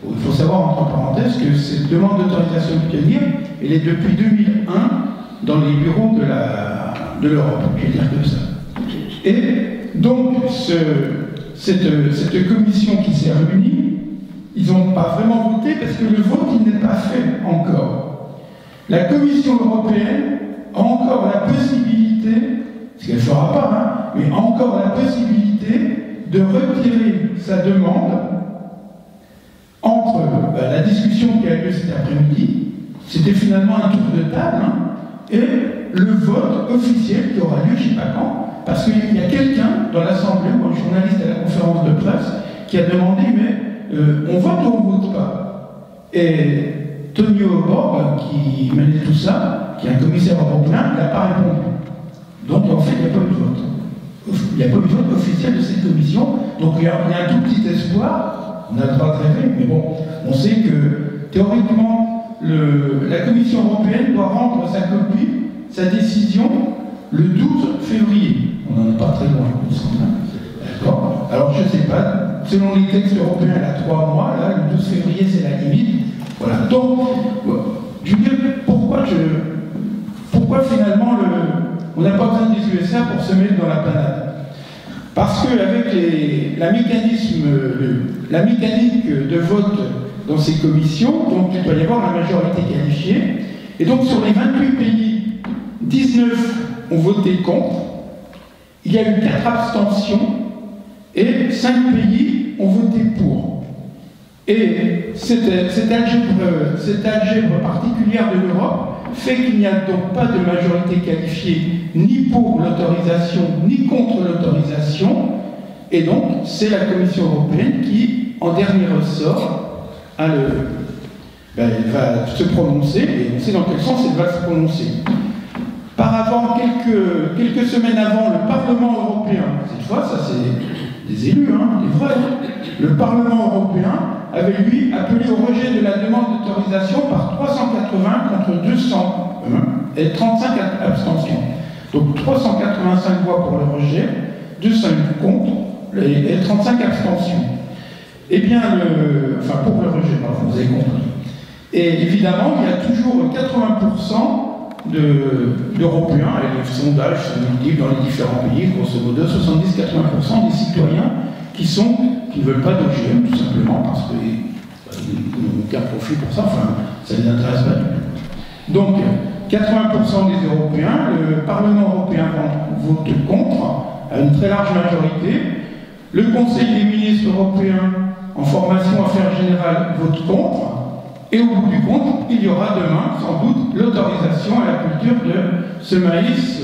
Bon, il faut savoir entre parenthèses que cette demande d'autorisation de Pioneer, elle est depuis 2001 dans les bureaux de l'Europe, je vais dire comme ça. Et donc, cette commission qui s'est réunie, ils n'ont pas vraiment voté parce que le vote, il n'est pas fait encore. La Commission européenne a encore la possibilité, ce qu'elle ne fera pas, mais a encore la possibilité de retirer sa demande entre la discussion qui a lieu cet après-midi, c'était finalement un tour de table, et le vote officiel qui aura lieu, je ne sais pas quand, parce qu'il y a quelqu'un dans l'Assemblée, ou un journaliste à la conférence de presse, qui a demandé, mais on vote ou on ne vote pas? Et Tonio Borg, qui menait tout ça, qui est un commissaire européen, il n'a pas répondu. Donc en fait, il n'y a pas eu de vote. Il n'y a pas eu de vote officiel de cette commission, donc il y a un tout petit espoir, on a le droit de rêver, mais bon, on sait que théoriquement, la Commission européenne doit rendre sa copie, sa décision, le 12 février. On n'en est pas très loin, il me semble. D'accord? Alors je ne sais pas, selon les textes européens, il y a 3 mois, là, le 12 février c'est la limite. Voilà. Donc, je veux dire, pourquoi finalement on n'a pas besoin des USA pour se mettre dans la panade. Parce qu'avec la mécanique de vote dans ces commissions, donc il doit y avoir la majorité qualifiée, et donc sur les 28 pays, 19 ont voté contre, il y a eu 4 abstentions, et 5 pays ont voté pour. Et cette algèbre particulière de l'Europe fait qu'il n'y a donc pas de majorité qualifiée ni pour l'autorisation ni contre l'autorisation, et donc c'est la Commission européenne qui, en dernier ressort, elle va se prononcer, et on sait dans quel sens elle va se prononcer. Par avant, quelques semaines avant, le Parlement européen, cette fois, ça c'est des élus, des vrais, le Parlement européen avait lui appelé au rejet de la demande d'autorisation par 380 contre 201 et 35 abstentions. Donc 385 voix pour le rejet, 205 contre et 35 abstentions. Eh bien, pour le rejet, vous avez compris. Et évidemment, il y a toujours 80% d'Européens, et les sondages sont multiples dans les différents pays, grosso modo 70-80% des citoyens qui ne veulent pas d'OGM, tout simplement parce qu'ils n'ont aucun profit pour ça, ça ne les intéresse pas du tout. Donc, 80% des Européens, le Parlement européen vote contre, à une très large majorité. Le Conseil des ministres européens en formation affaires générales vote contre. Et au bout du compte, il y aura demain, sans doute, l'autorisation à la culture de ce maïs,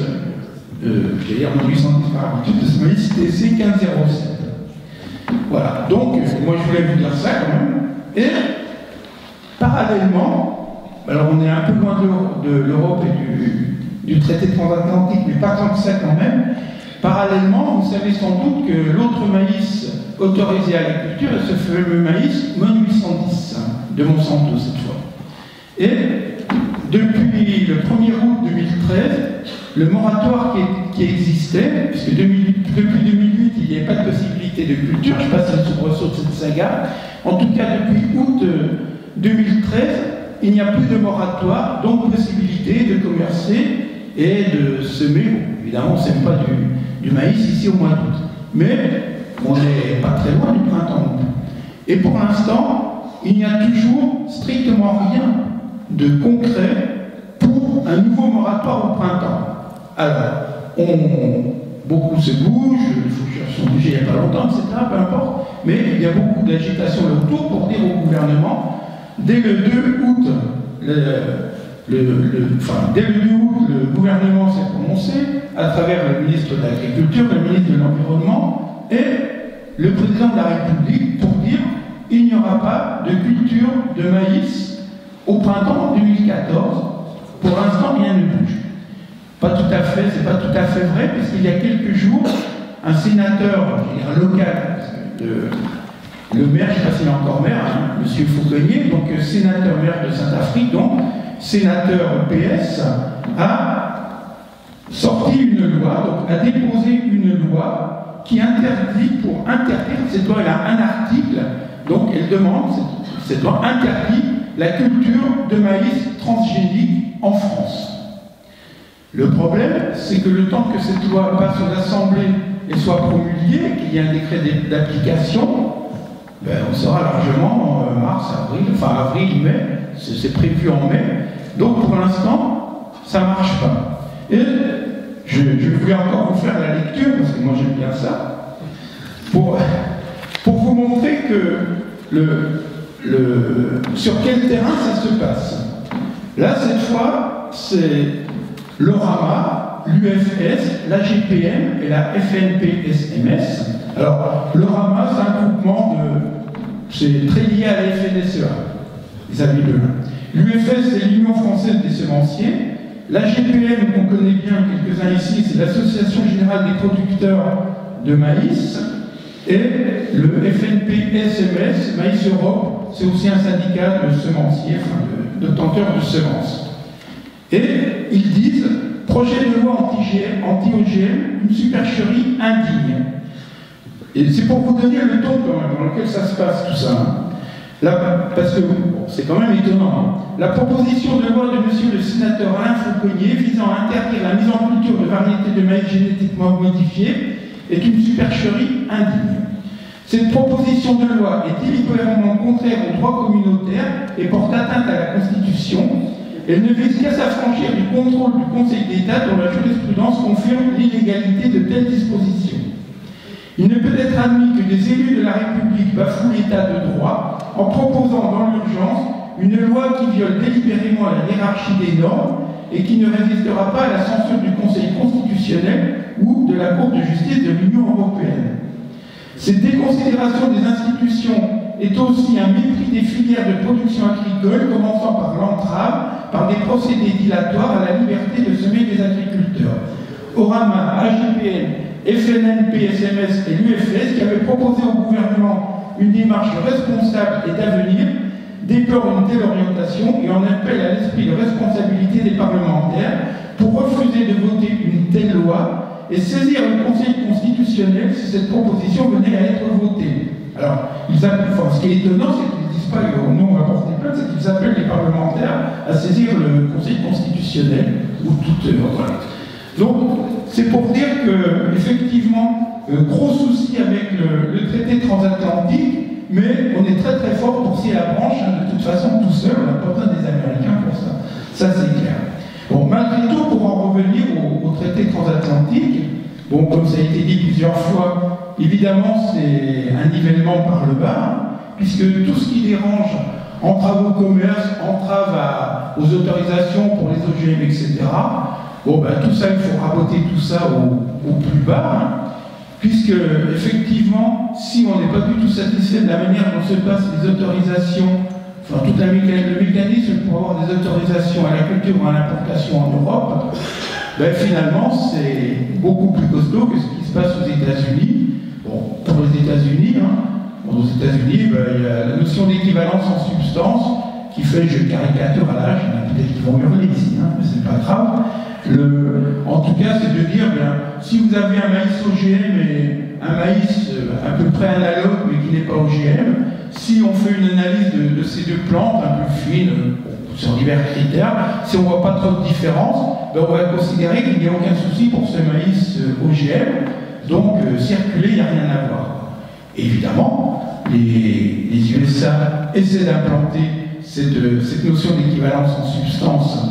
j'allais dire 1810 par habitude, de ce maïs TC 1507. Voilà, donc, moi je voulais vous dire ça quand même. Et, parallèlement, alors on est un peu loin de l'Europe et du traité transatlantique, mais pas tant que ça quand même. Parallèlement, vous savez sans doute que l'autre maïs autorisé à la culture est ce fameux maïs MON 810, de Monsanto cette fois. Et depuis le 1er août 2013, le moratoire qui existait, puisque depuis 2008 il n'y avait pas de possibilité de culture, je passe le soubresaut de cette saga, en tout cas depuis août 2013, il n'y a plus de moratoire, donc possibilité de commercer et de semer. Bon, évidemment on ne sème pas du maïs ici au mois d'août, mais on n'est pas très loin du printemps. Et pour l'instant, il n'y a toujours strictement rien de concret pour un nouveau moratoire au printemps. Alors, beaucoup se bougent, les faucheurs sont bougés il n'y a pas longtemps, etc., peu importe, mais il y a beaucoup d'agitation autour pour dire au gouvernement, dès le 2 août, le gouvernement s'est prononcé à travers le ministre de l'Agriculture, le ministre de l'Environnement et le président de la République pour dire il n'y aura pas de culture de maïs au printemps 2014. Pour l'instant, rien ne bouge. Pas tout à fait, c'est pas tout à fait vrai, parce qu'il y a quelques jours, un sénateur, je veux dire local, le maire, je ne sais pas s'il est encore maire, M. Fauconnier, donc sénateur maire de Saint-Afrique, donc sénateur PS, a sorti une loi, donc a déposé une loi qui interdit, pour interdire, cette loi elle a un article, donc elle demande, cette loi interdit la culture de maïs transgénique en France. Le problème, c'est que le temps que cette loi passe à l'Assemblée et soit promulguée, qu'il y ait un décret d'application, on sera largement mars, avril, mai, c'est prévu en mai. Donc pour l'instant, ça ne marche pas. Et je voulais encore vous faire la lecture, parce que moi j'aime bien ça, pour vous montrer que sur quel terrain ça se passe. Là, cette fois, c'est l'ORAMA, l'UFS, la GPM et la FNP-SMS. Alors, l'ORAMA, c'est un groupement c'est très lié à la FNSEA, les amis de l'un. L'UFS, c'est l'Union française des semenciers. La GPM, qu'on connaît bien, quelques-uns ici, c'est l'Association générale des producteurs de maïs. Et le FNP-SMS, Maïs Europe, c'est aussi un syndicat de semenciers, d'obtenteurs de semences. Et ils disent, projet de loi anti-OGM, une supercherie indigne. Et c'est pour vous donner le ton quand même, dans lequel ça se passe tout ça. Là, parce que c'est quand même étonnant. La proposition de loi de monsieur le sénateur Alain Fauconnier visant à interdire la mise en culture de variétés de maïs génétiquement modifiées est une supercherie indigne. Cette proposition de loi est délibérément contraire au droit communautaire et porte atteinte à la Constitution. Elle ne vise qu'à s'affranchir du contrôle du Conseil d'État dont la jurisprudence confirme l'illégalité de telles dispositions. Il ne peut être admis que des élus de la République bafouent l'état de droit en proposant dans l'urgence une loi qui viole délibérément la hiérarchie des normes et qui ne résistera pas à la censure du Conseil constitutionnel ou de la Cour de justice de l'Union européenne. Cette déconsidération des institutions est aussi un mépris des filières de production agricole, commençant par l'entrave, par des procédés dilatoires à la liberté de semer des agriculteurs. Orama, AGPN, FNNP, SMS et l'UFS, qui avaient proposé au gouvernement une démarche responsable et d'avenir, déplorent une telle orientation et en appellent à l'esprit de responsabilité des parlementaires pour refuser de voter une telle loi et saisir le Conseil constitutionnel si cette proposition venait à être votée. Alors, ce qui est étonnant, c'est qu'ils ne disent pas nous on va porter plainte, c'est qu'ils appellent les parlementaires à saisir le Conseil constitutionnel ou toute. Voilà. Donc, c'est pour dire que, effectivement, gros souci avec le traité transatlantique, mais on est très très fort pour scier la branche, de toute façon, tout seul, on n'a pas besoin des Américains pour ça. Ça, c'est clair. Bon, malgré tout, pour en revenir au traité transatlantique, bon, comme ça a été dit plusieurs fois, évidemment, c'est un nivellement par le bas, puisque tout ce qui dérange entrave au commerce, entrave aux autorisations pour les OGM, etc., bon, ben, tout ça, il faut raboter tout ça au plus bas, puisque, effectivement, si on n'est pas du tout satisfait de la manière dont se passent les autorisations, enfin, tout le mécanisme pour avoir des autorisations à la culture ou à l'importation en Europe, ben, finalement, c'est beaucoup plus costaud que ce qui se passe aux États-Unis. Bon, pour les États-Unis, aux États-Unis, ben, il y a la notion d'équivalence en substance qui fait, je caricature à l'âge, il y en a peut-être qui vont hurler ici, mais c'est pas grave. En tout cas, c'est de dire, bien, si vous avez un maïs OGM et un maïs à peu près analogue mais qui n'est pas OGM, si on fait une analyse de ces deux plantes un peu fine, sur divers critères, si on ne voit pas trop de différence, ben on va considérer qu'il n'y a aucun souci pour ce maïs OGM, donc circuler, il n'y a rien à voir. Évidemment, les USA essaient d'implanter cette notion d'équivalence en substance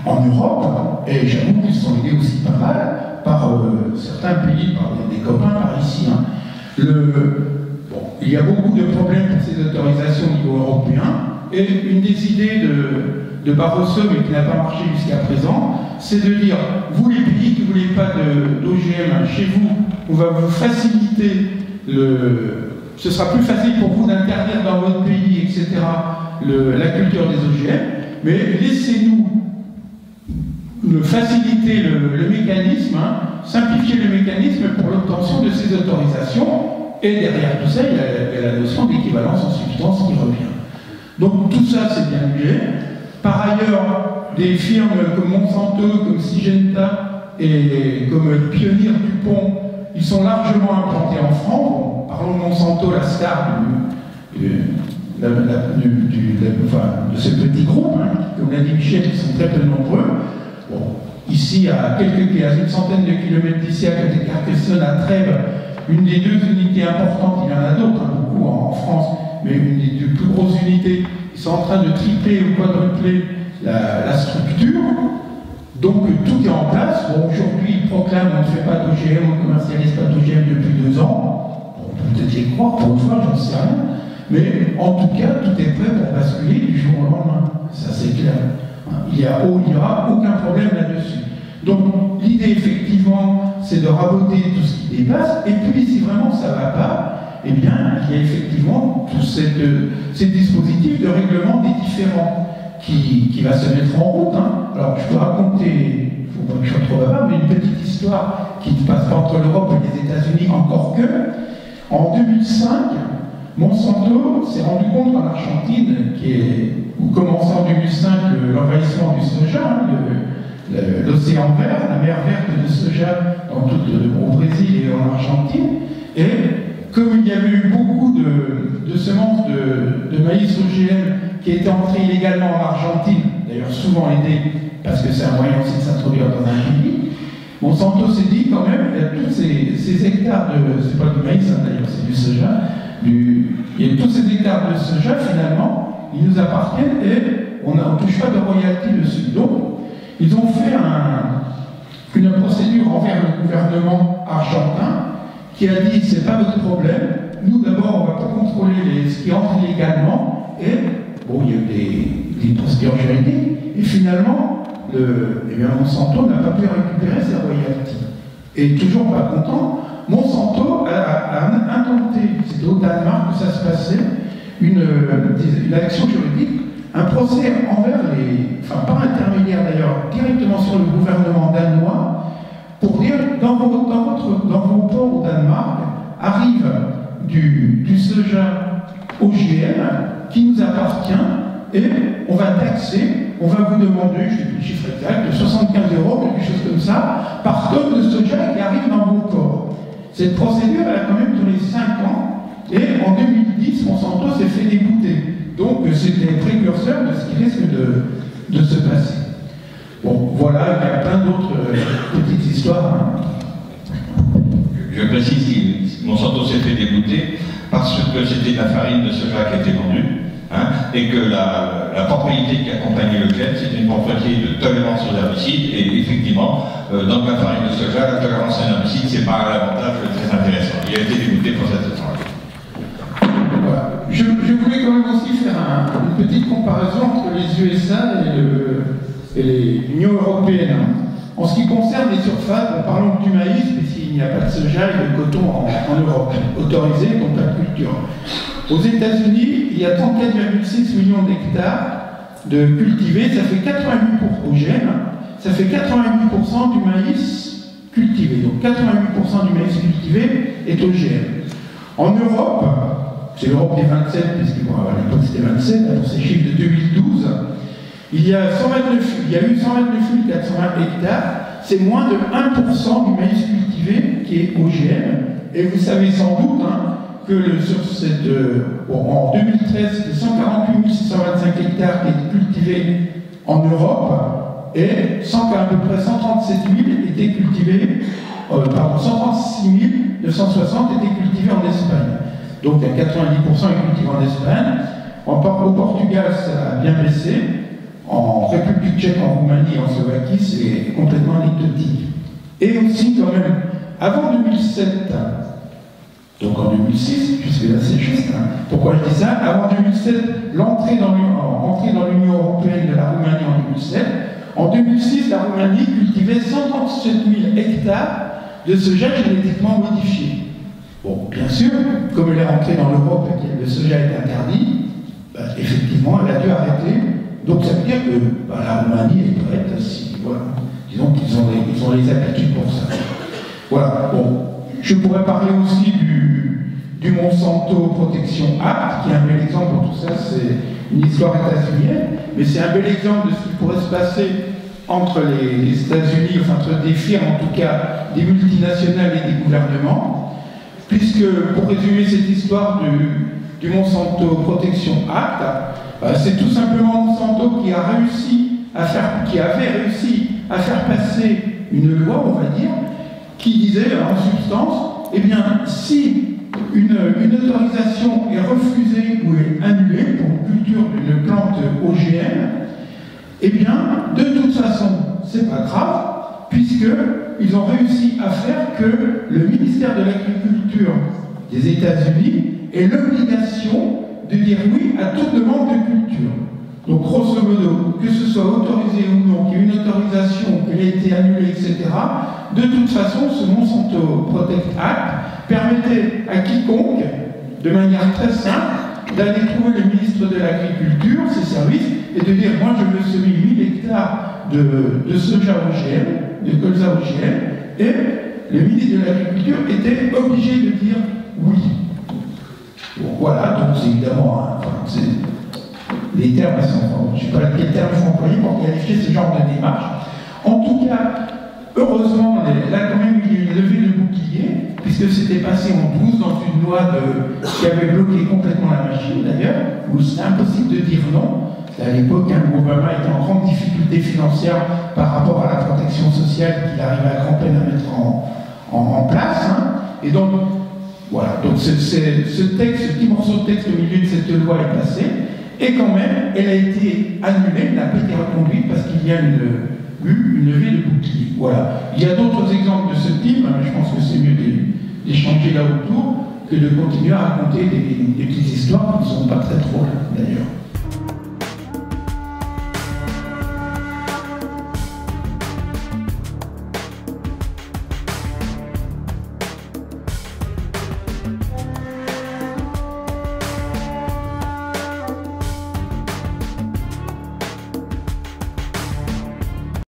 en Europe, et j'avoue qu'ils sont aidés aussi pas mal par certains pays, par des copains par ici. Il y a beaucoup de problèmes pour ces autorisations au niveau européen, et une des idées de Barroso, mais qui n'a pas marché jusqu'à présent, c'est de dire, vous les pays qui ne voulez pas d'OGM chez vous, on va vous faciliter ce sera plus facile pour vous d'interdire dans votre pays, etc., la culture des OGM, mais laissez-nous faciliter le mécanisme, simplifier le mécanisme pour l'obtention de ces autorisations, et derrière tout ça, il y a la notion d'équivalence en substance qui revient. Donc tout ça, c'est bien lié. Par ailleurs, des firmes comme Monsanto, comme Syngenta et comme Pioneer Dupont, ils sont largement implantés en France. Bon, parlons de Monsanto, la star de ce petit groupe, comme l'a dit Michel, ils sont très peu nombreux. Bon, ici, à une centaine de kilomètres d'ici, à côté de Carcassonne, à Trèbes, une des deux unités importantes, il y en a d'autres, beaucoup en France, mais une des deux plus grosses unités, ils sont en train de tripler ou quadrupler la structure. Donc tout est en place. Bon, aujourd'hui, ils proclament qu'on ne fait pas d'OGM, on ne commercialise pas d'OGM depuis 2 ans. On peut peut-être les croire pour une fois, j'en sais rien. Mais en tout cas, tout est prêt pour basculer du jour au lendemain. Ça, c'est clair. Il n'y aura aucun problème là-dessus. Donc l'idée, effectivement, c'est de raboter tout ce qui dépasse. Et puis, si vraiment ça ne va pas, eh bien, il y a effectivement tout ces dispositifs de règlement des différends qui va se mettre en route. Alors, je peux raconter, il ne faut pas que je sois trop bavard, mais une petite histoire qui ne passe pas entre l'Europe et les États-Unis, encore que. En 2005, Monsanto s'est rendu compte qu'en Argentine, où commençait en 2005 l'envahissement du soja, l'océan vert, la mer verte de soja au Brésil et en Argentine, et comme il y avait eu beaucoup de semences de maïs OGM qui étaient entrées illégalement en Argentine, d'ailleurs souvent aidées parce que c'est un moyen aussi de s'introduire dans un pays, Monsanto s'est dit quand même, il y a tous ces hectares de, c'est pas du maïs hein, d'ailleurs, c'est du soja, il y a tous ces hectares de soja finalement, ils nous appartiennent et on ne touche pas de royalties dessus. Donc, ils ont fait une procédure envers le gouvernement argentin qui a dit c'est pas votre problème, nous d'abord on va pas contrôler ce qui entre illégalement et bon il y a eu des procédures juridiques et finalement Monsanto n'a pas pu récupérer ses royalties. Et toujours pas content, Monsanto a intenté, c'était au Danemark que ça se passait, une action juridique, un procès envers enfin pas intermédiaire d'ailleurs, directement sur le gouvernement danois, pour dire dans vos ports au Danemark arrive du soja OGM qui nous appartient et on va taxer, on va vous demander, je sais plus le chiffre exact, de 75 €, quelque chose comme ça, par tonne de soja qui arrive dans vos ports. Cette procédure, elle a quand même duré 5 ans et en 2010, Monsanto s'est fait débouter. Donc c'était précurseur de ce qui risque de se passer. Bon, voilà, il y a plein d'autres petites histoires. Je précise que Monsanto s'est fait débouter parce que c'était de la farine de soja qui était vendue, hein, et que la propriété qui accompagnait le gène, c'était une propriété de tolérance aux herbicides, et effectivement, dans la farine de soja, la tolérance à l'herbicide, c'est pas un avantage très intéressant. Il a été débouté pour cette raison. Voilà. Je voulais quand même aussi faire une petite comparaison entre les USA et l'Union européenne. En ce qui concerne les surfaces, parlons du maïs, puisqu'il n'y a pas de soja et de coton en Europe, autorisé contre la culture. Aux États-Unis, il y a 34,6 millions d'hectares de cultivés, ça fait 88 pour OGM, ça fait 88% du maïs cultivé. Donc 88% du maïs cultivé est OGM. En Europe, c'est l'Europe des 27, puisque bon, à l'époque c'était 27, pour ces chiffres de 2012, il y a eu 129 420 hectares, c'est moins de 1% du maïs cultivé qui est OGM. Et vous savez sans doute que en 2013, c'était 148 625 hectares qui étaient cultivés en Europe et à peu près 137 000 étaient cultivés, 136 960 étaient cultivés en Espagne. Donc 90% est cultivé en Espagne. Au Portugal, ça a bien baissé. En République tchèque, en Roumanie et en Slovaquie, c'est complètement anecdotique. Et aussi, quand même, avant 2007, donc en 2006, puisque là c'est juste, pourquoi je dis ça? Avant 2007, l'entrée dans l'Union européenne de la Roumanie en 2007, en 2006, la Roumanie cultivait 137 000 hectares de soja génétiquement modifié. Bon, bien sûr, comme elle est rentrée dans l'Europe et que le soja est interdit, effectivement, elle a dû arrêter. Donc ça veut dire que la Roumanie est prête, voilà. Disons qu'ils ont les aptitudes pour ça. Voilà, bon. Je pourrais parler aussi du Monsanto Protection Act, qui est un bel exemple pour tout ça, c'est une histoire états-unienne, mais c'est un bel exemple de ce qui pourrait se passer entre les États-Unis, enfin entre des firmes en tout cas, des multinationales et des gouvernements, puisque, pour résumer cette histoire du Monsanto Protection Act, c'est tout simplement Monsanto qui avait réussi à faire passer une loi, on va dire, qui disait en substance, eh bien, si une autorisation est refusée ou est annulée pour une culture d'une plante OGM, eh bien, de toute façon, c'est pas grave, puisqu'ils ont réussi à faire que le ministère de l'Agriculture des États-Unis ait l'obligation de dire oui à toute demande de culture. Donc, grosso modo, que ce soit autorisé ou non, qu'il y ait une autorisation, qu'elle ait été annulée, etc., de toute façon, ce Monsanto Protect Act permettait à quiconque, de manière très simple, d'aller trouver le ministre de l'Agriculture, ses services, et de dire, moi je veux semer 1000 hectares de soja OGM, de colza OGM, et le ministre de l'Agriculture était obligé de dire oui. Bon, voilà, donc c'est évidemment, les termes sont, je ne sais pas quels termes sont employés pour qualifier ce genre de démarche. En tout cas, heureusement, là quand même, il y a une levée de bouclier. bouclier, puisque c'était passé en 12 dans une loi qui avait bloqué complètement la machine d'ailleurs, où c'était impossible de dire non. À l'époque, où Obama était en grande difficulté financière par rapport à la protection sociale qu'il arrivait à grand peine à mettre en place. Hein. Et donc, voilà, donc ce petit morceau de texte au milieu de cette loi est passé, et quand même, elle a été annulée, elle n'a pas été reconduite parce qu'il y a eu une levée de bouclier. Voilà. Il y a d'autres exemples de ce type, mais je pense que c'est mieux d'échanger là autour que de continuer à raconter des petites histoires qui ne sont pas très drôles d'ailleurs.